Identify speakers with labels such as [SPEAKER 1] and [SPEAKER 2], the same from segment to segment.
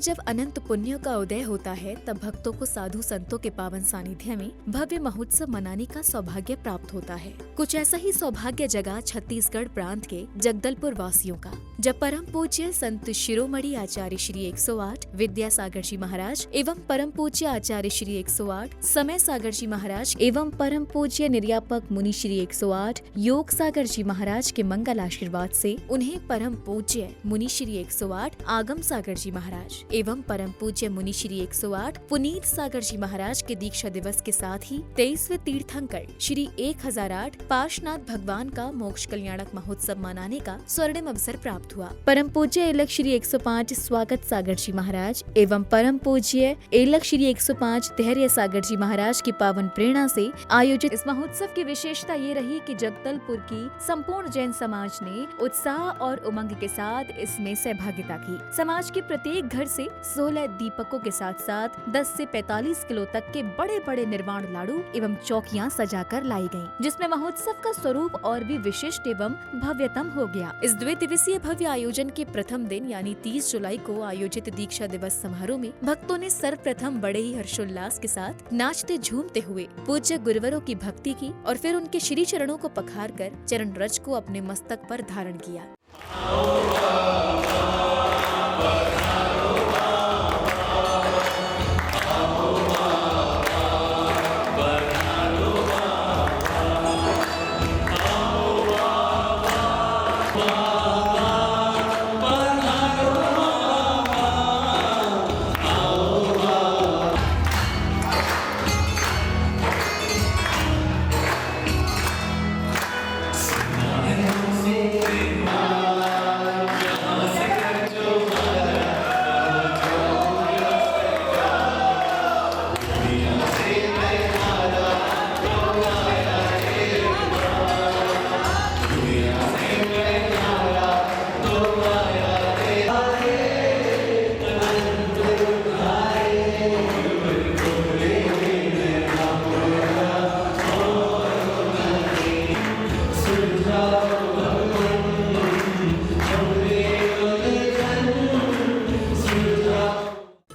[SPEAKER 1] जब अनंत पुण्य का उदय होता है तब भक्तों को साधु संतों के पावन सानिध्य में भव्य महोत्सव मनाने का सौभाग्य प्राप्त होता है। कुछ ऐसा ही सौभाग्य जगा छत्तीसगढ़ प्रांत के जगदलपुर वासियों का, जब परम पूज्य संत शिरोमणि आचार्य श्री 108 विद्यासागर जी महाराज एवं परम पूज्य आचार्य श्री 108 समय सागर जी महाराज एवं परम पूज्य निर्यापक मुनि श्री 108 योग सागर जी महाराज के मंगल आशीर्वाद से उन्हें परम पूज्य मुनि श्री 108 आगम सागर जी महाराज एवं परम पूज्य मुनि श्री 108 पुनीत सागर जी महाराज के दीक्षा दिवस के साथ ही 23वें तीर्थंकर श्री 1008 पार्श्वनाथ भगवान का मोक्ष कल्याणक महोत्सव मनाने का स्वर्णिम अवसर प्राप्त हुआ। परम पूज्य एलक श्री 105 स्वागत सागर जी महाराज एवं परम पूज्य एलक श्री 105 धैर्य सागर जी महाराज की पावन प्रेरणा से आयोजित इस महोत्सव की विशेषता ये रही कि जगदलपुर की संपूर्ण जैन समाज ने उत्साह और उमंग के साथ इसमें सहभागिता की। समाज के प्रत्येक घर से 16 दीपकों के साथ साथ 10 से 45 किलो तक के बड़े बड़े निर्वाण लाडू एवं चौकियां सजाकर लाई गयी, जिसमें महोत्सव का स्वरूप और भी विशिष्ट एवं भव्यतम हो गया। इस 2 दिवसीय भव्य आयोजन के प्रथम दिन यानी 30 जुलाई को आयोजित दीक्षा दिवस समारोह में भक्तों ने सर्वप्रथम बड़े ही हर्षोल्लास के साथ नाचते झूमते हुए पूज्य गुरुवरों की भक्ति की और फिर उनके श्री चरणों को पखार कर चरण रज को अपने मस्तक पर धारण किया।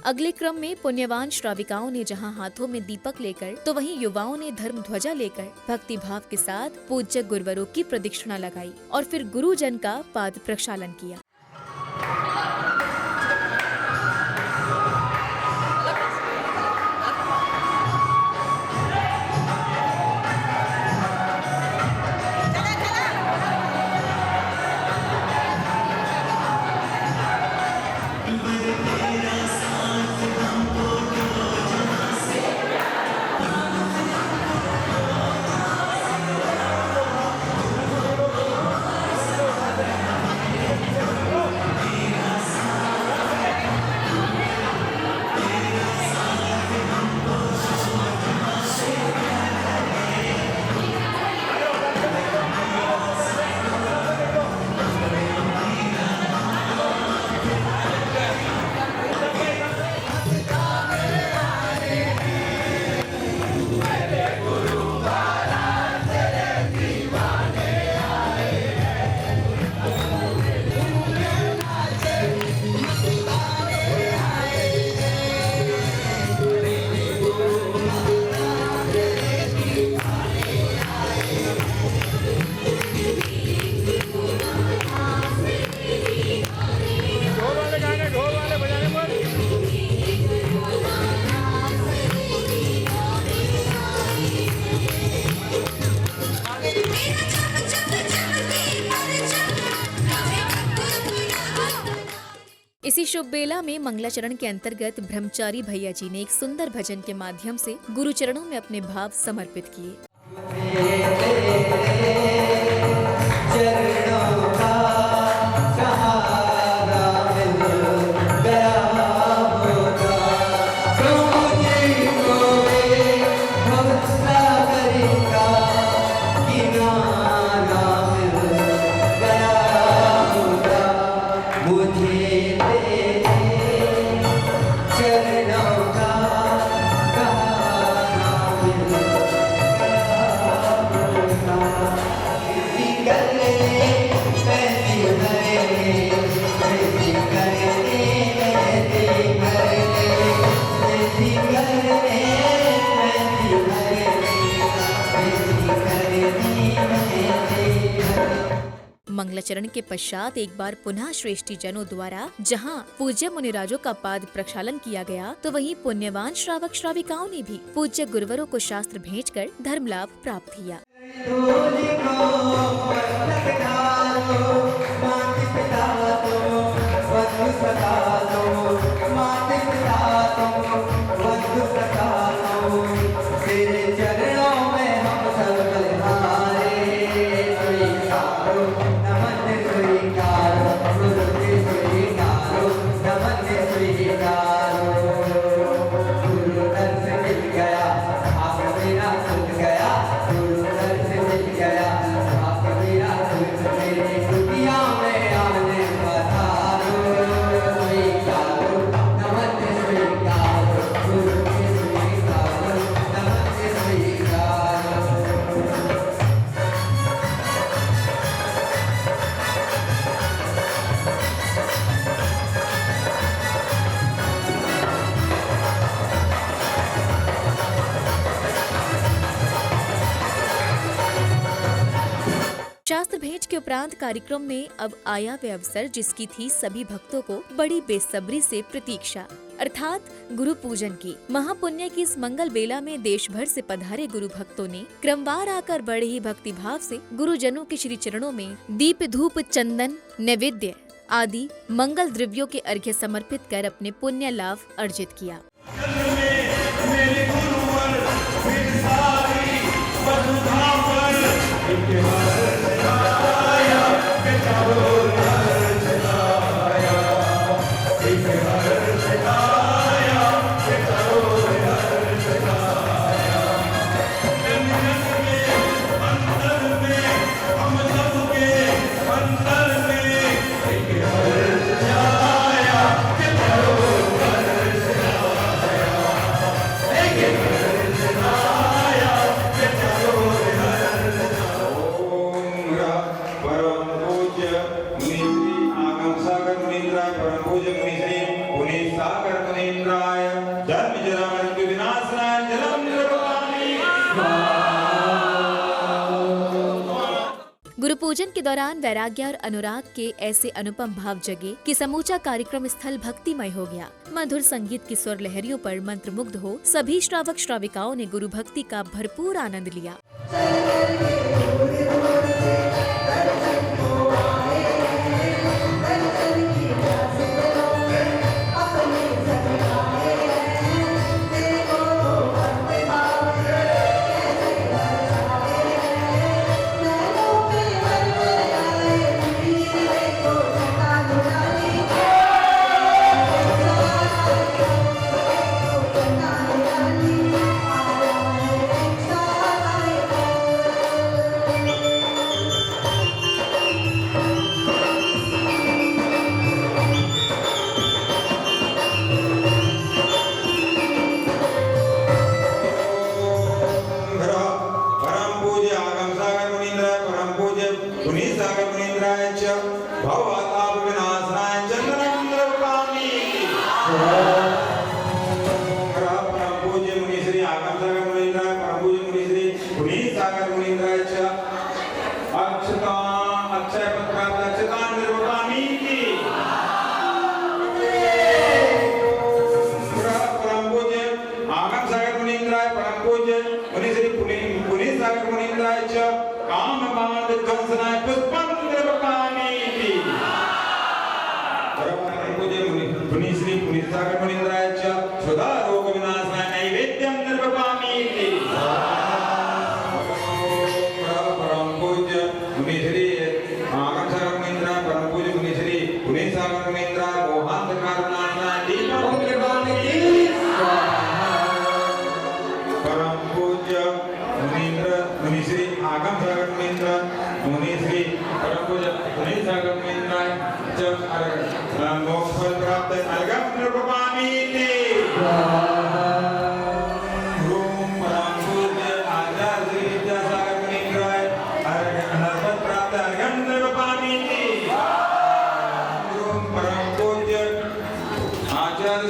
[SPEAKER 1] अगले क्रम में पुण्यवान श्राविकाओं ने जहां हाथों में दीपक लेकर तो वहीं युवाओं ने धर्म ध्वजा लेकर भक्ति भाव के साथ पूज्य गुरुवरों की प्रदक्षिणा लगाई और फिर गुरुजन का पाद प्रक्षालन किया। इसी शुभ बेला में मंगलाचरण के अंतर्गत ब्रह्मचारी भैया जी ने एक सुंदर भजन के माध्यम से गुरु चरणों में अपने भाव समर्पित किए। मंगलाचरण के पश्चात एक बार पुनः श्रेष्ठी जनों द्वारा जहाँ पूज्य मुनिराजों का पाद प्रक्षालन किया गया, तो वहीं पुण्यवान श्रावक श्राविकाओं ने भी पूज्य गुरुवरों को शास्त्र भेजकर धर्म लाभ प्राप्त किया। शास्त्र भेंट के उपरांत कार्यक्रम में अब आया वे अवसर जिसकी थी सभी भक्तों को बड़ी बेसब्री से प्रतीक्षा, अर्थात गुरु पूजन की। महापुण्य की इस मंगल बेला में देश भर से पधारे गुरु भक्तों ने क्रमवार आकर बड़े ही भक्ति भाव से गुरुजनों के श्री चरणों में दीप धूप चंदन नैवेद्य आदि मंगल द्रव्यों के अर्घ्य समर्पित कर अपने पुण्य लाभ अर्जित किया। गुरु पूजन के दौरान वैराग्य और अनुराग के ऐसे अनुपम भाव जगे कि समूचा कार्यक्रम स्थल भक्तिमय हो गया। मधुर संगीत की स्वर लहरियों पर मंत्रमुग्ध हो सभी श्रावक श्राविकाओं ने गुरु भक्ति का भरपूर आनंद लिया।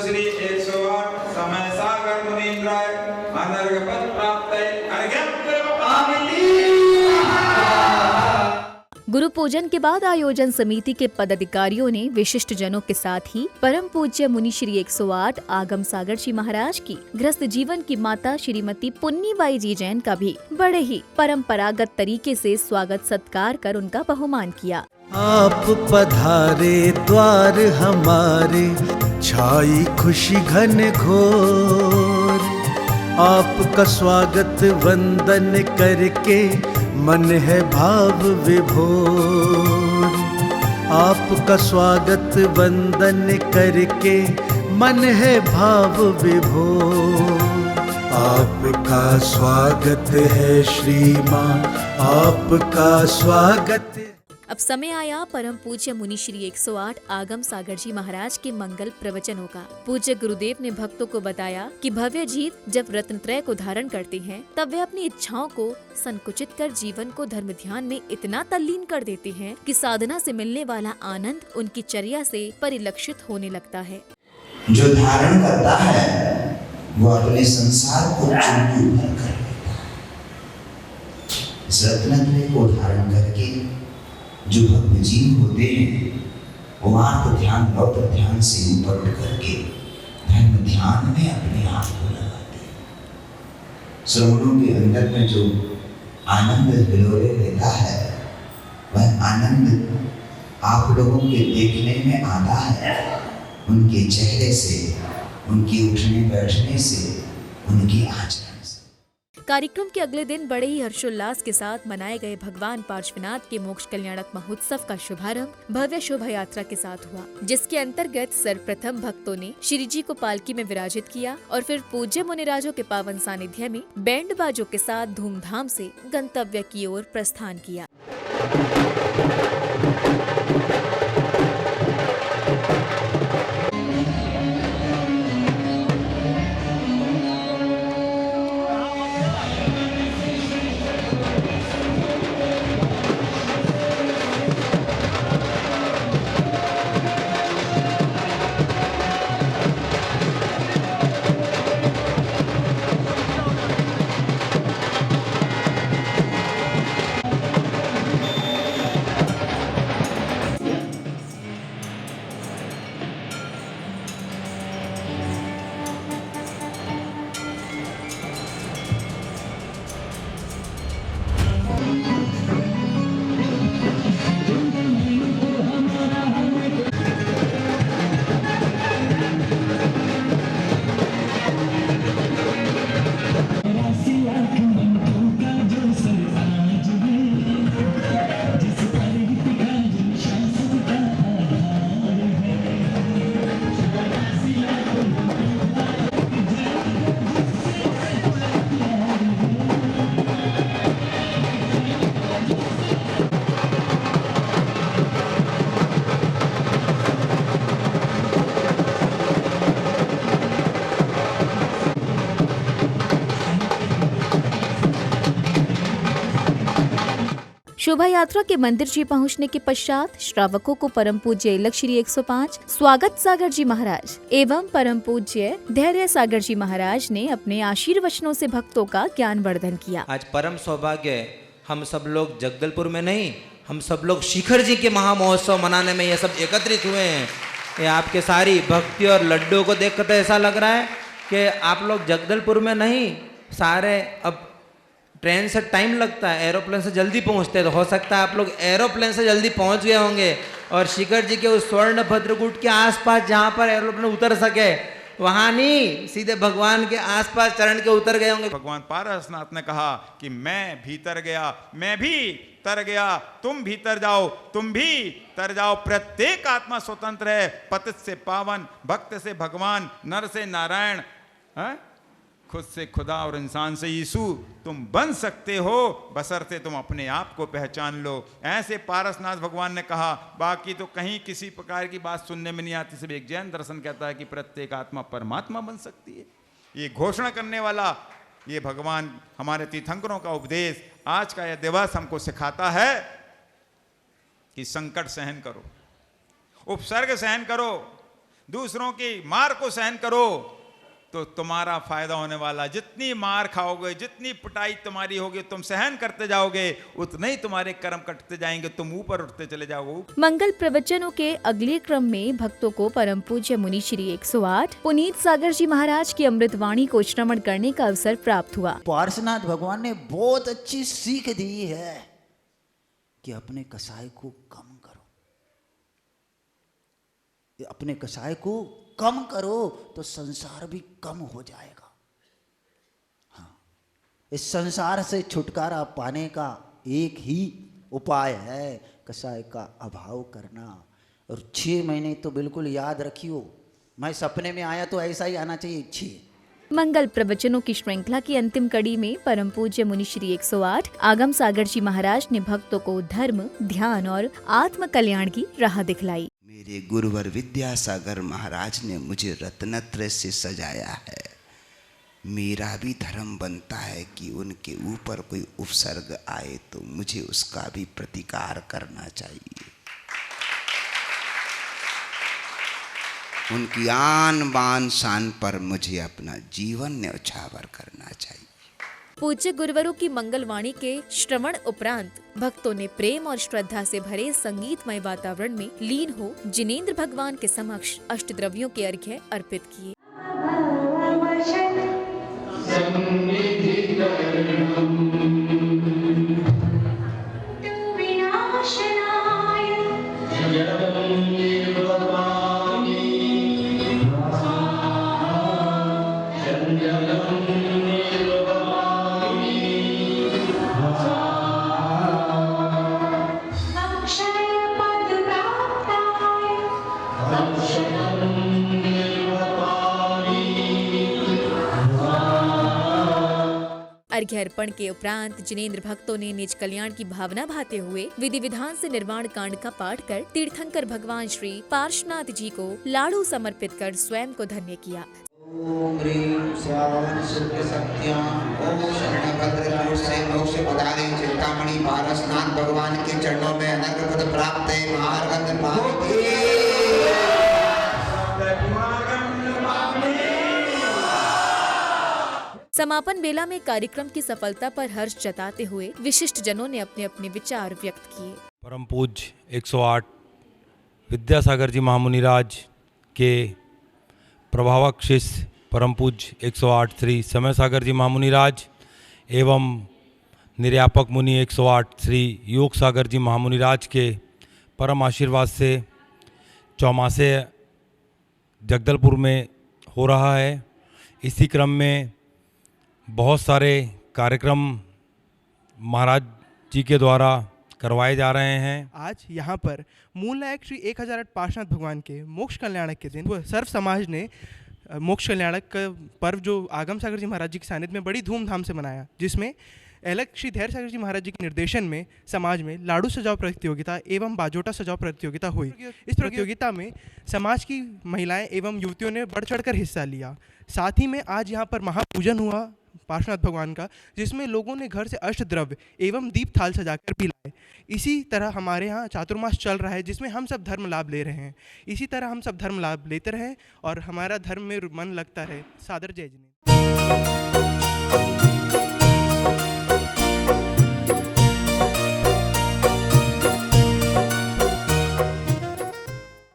[SPEAKER 2] श्री 108 समय सागर मुनीन्द्राय अनर्घ
[SPEAKER 1] गुरु पूजन के बाद आयोजन समिति के पदाधिकारियों ने विशिष्ट जनों के साथ ही परम पूज्य मुनि श्री 108 आगम सागर जी महाराज की गृहस्थ जीवन की माता श्रीमती पुन्नीबाई जी जैन का भी बड़े ही परंपरागत तरीके से स्वागत सत्कार कर उनका बहुमान किया।
[SPEAKER 2] आप पधारे द्वार हमारे, छाई खुशी घन घोर, आपका स्वागत वंदन करके मन है भाव विभोर। आपका स्वागत वंदन करके मन है भाव विभोर। आपका स्वागत है श्रीमान, आपका स्वागत।
[SPEAKER 1] अब समय आया परम पूज्य मुनि श्री 108 आगम सागर जी महाराज के मंगल प्रवचनों का। पूज्य गुरुदेव ने भक्तों को बताया कि भव्य जीव जब रत्नत्रय को धारण करते हैं तब वे अपनी इच्छाओं को संकुचित कर जीवन को धर्म ध्यान में इतना तल्लीन कर देते हैं कि साधना से मिलने वाला आनंद उनकी चर्या से परिलक्षित होने लगता है।
[SPEAKER 3] जो धारण करता है वो अपने संसार को चुंबी भर कर लेता है। इस रत्नत्रय को धारण करके जो भक्त जीव होते हैं वो आत्म ध्यान रौद्र ध्यान से ऊपर उठ करके धर्म ध्यान में अपने आप को लगाते हैं। श्रवणों के अंदर में जो आनंद हिलोरे रहता है वह आनंद आप लोगों के देखने में आता है, उनके चेहरे से, उनके उठने बैठने से, उनकी आचरण।
[SPEAKER 1] कार्यक्रम के अगले दिन बड़े ही हर्षोल्लास के साथ मनाए गए भगवान पार्श्वनाथ के मोक्ष कल्याणक महोत्सव का शुभारंभ भव्य शोभा यात्रा के साथ हुआ, जिसके अंतर्गत सर्वप्रथम भक्तों ने श्री जी को पालकी में विराजित किया और फिर पूज्य मुनिराजों के पावन सानिध्य में बैंड बाजों के साथ धूमधाम से गंतव्य की ओर प्रस्थान किया। शोभा यात्रा के मंदिर जी पहुंचने के पश्चात श्रावकों को परम पूज्य इलक श्री 105 स्वागत सागर जी महाराज एवं परम पूज्य धैर्य सागर जी महाराज ने अपने आशीर्वचनों से भक्तों का ज्ञान वर्धन किया।
[SPEAKER 4] आज परम सौभाग्य हम सब लोग जगदलपुर में नहीं, हम सब लोग शिखर जी के महामहोत्सव मनाने में ये सब एकत्रित हुए हैं। ये आपके सारी भक्ति और लड्डू को देखकर तो ऐसा लग रहा है कि आप लोग जगदलपुर में नहीं, सारे अब ट्रेन से टाइम लगता है, एरोप्लेन से जल्दी पहुंचते हैं, तो हो सकता है आप लोग एरोप्लेन से जल्दी पहुंच गए होंगे और शिखर जी के उस स्वर्ण भद्रकूट के आसपास जहां पर एरोप्लेन उतर सके वहां नहीं, सीधे भगवान के आसपास चरण के उतर गए होंगे।
[SPEAKER 5] भगवान पारसनाथ ने कहा कि मैं भीतर गया, मैं भी तर गया, तुम भीतर जाओ, तुम भी तर जाओ। प्रत्येक आत्मा स्वतंत्र है, पतित से पावन, भक्त से भगवान, नर से नारायण, खुद से खुदा और इंसान से यीशु तुम बन सकते हो, बशर्ते तुम अपने आप को पहचान लो। ऐसे पारसनाथ भगवान ने कहा। बाकी तो कहीं किसी प्रकार की बात सुनने में नहीं आती। सिर्फ एक जैन दर्शन कहता है कि प्रत्येक आत्मा परमात्मा बन सकती है। ये घोषणा करने वाला ये भगवान हमारे तीर्थंकरों का उपदेश आज का यह दिवस हमको सिखाता है कि संकट सहन करो, उपसर्ग सहन करो, दूसरों की मार को सहन करो, तो तुम्हारा फायदा होने वाला। जितनी मार खाओगे, जितनी पिटाई तुम्हारी होगी, तुम सहन करते जाओगे, उतने ही तुम्हारे कर्म कटते जाएंगे, तुम ऊपर उठते चले जाओगे।
[SPEAKER 1] मंगल प्रवचनों के अगले क्रम में भक्तों को परम पूज्य मुनि श्री 108 पुनीत सागर जी महाराज की अमृतवाणी को श्रवण करने का अवसर प्राप्त हुआ।
[SPEAKER 6] पार्श्वनाथ भगवान ने बहुत अच्छी सीख दी है कि अपने कसाय को कम करो, अपने कसाय को कम करो तो संसार भी कम हो जाएगा। हाँ, इस संसार से छुटकारा पाने का एक ही उपाय है कसाय का अभाव करना। और 6 महीने तो बिल्कुल याद रखियो, मैं सपने में आया तो ऐसा ही आना चाहिए 6।
[SPEAKER 1] मंगल प्रवचनों की श्रृंखला की अंतिम कड़ी में परम पूज्य मुनि श्री 108 आगम सागर जी महाराज ने भक्तों को धर्म, ध्यान और आत्म कल्याण की राह दिखलाई।
[SPEAKER 3] मेरे गुरुवर विद्यासागर महाराज ने मुझे रत्नत्रय से सजाया है। मेरा भी धर्म बनता है कि उनके ऊपर कोई उपसर्ग आए तो मुझे उसका भी प्रतिकार करना चाहिए। उनकी आन बान शान पर मुझे अपना जीवन न्यौछावर करना चाहिए।
[SPEAKER 1] पूज्य गुरुवरों की मंगलवाणी के श्रवण उपरांत भक्तों ने प्रेम और श्रद्धा से भरे संगीतमय वातावरण में लीन हो जिनेंद्र भगवान के समक्ष अष्टद्रव्यों के अर्घ्य अर्पित किए। अर्घ्य अर्पण के उपरांत जिनेंद्र भक्तों ने निज कल्याण की भावना भाते हुए विधि विधान से निर्वाण कांड का पाठ कर तीर्थंकर भगवान श्री पार्श्वनाथ जी को लाड़ू समर्पित कर स्वयं को धन्य किया।
[SPEAKER 3] ओम ह्रीं स्वाहा शुक्ल सत्याम ओम शरणभद्र से मोक्ष पदारे चिंतामणि पारसनाथ भगवान के चरणों में अनर्घ पद प्राप्त है। महार्घ पावती
[SPEAKER 1] समापन बेला में कार्यक्रम की सफलता पर हर्ष जताते हुए विशिष्ट जनों ने अपने अपने विचार व्यक्त किए।
[SPEAKER 7] परम पूज्य 108 विद्यासागर जी महामुनिराज के प्रभावक शिष्य परम पूज्य 108 श्री समय सागर जी महामुनिराज एवं निर्यापक मुनि 108 श्री योग सागर जी महामुनिराज के परम आशीर्वाद से चौमासे जगदलपुर में हो रहा है। इसी क्रम में बहुत सारे कार्यक्रम महाराज जी के द्वारा करवाए जा रहे हैं।
[SPEAKER 8] आज यहाँ पर मूल नायक श्री 1008 पार्श्वनाथ भगवान के मोक्ष कल्याणक के दिन सर्व समाज ने मोक्ष कल्याणक का पर्व जो आगम सागर जी महाराज जी के सानिध्य में बड़ी धूमधाम से मनाया, जिसमें अलग श्री धैर्य सागर जी महाराज जी के निर्देशन में समाज में लाड़ू सजाओ प्रतियोगिता एवं बाजोटा सजाओ प्रतियोगिता हुई। इस प्रतियोगिता में समाज की महिलाएं एवं युवतियों ने बढ़ चढ़कर हिस्सा लिया। साथ ही में आज यहाँ पर महापूजन हुआ पार्श्वनाथ भगवान का, जिसमें लोगों ने घर से अष्टद्रव्य एवं दीप थाल सजाकर भी लाए। इसी तरह हमारे यहाँ चातुर्मास चल रहा है, जिसमें हम सब धर्म लाभ ले रहे हैं। इसी तरह हम सब धर्म लाभ लेते रहें और हमारा धर्म में मन लगता रहे। सादर जय जिनेंद्र।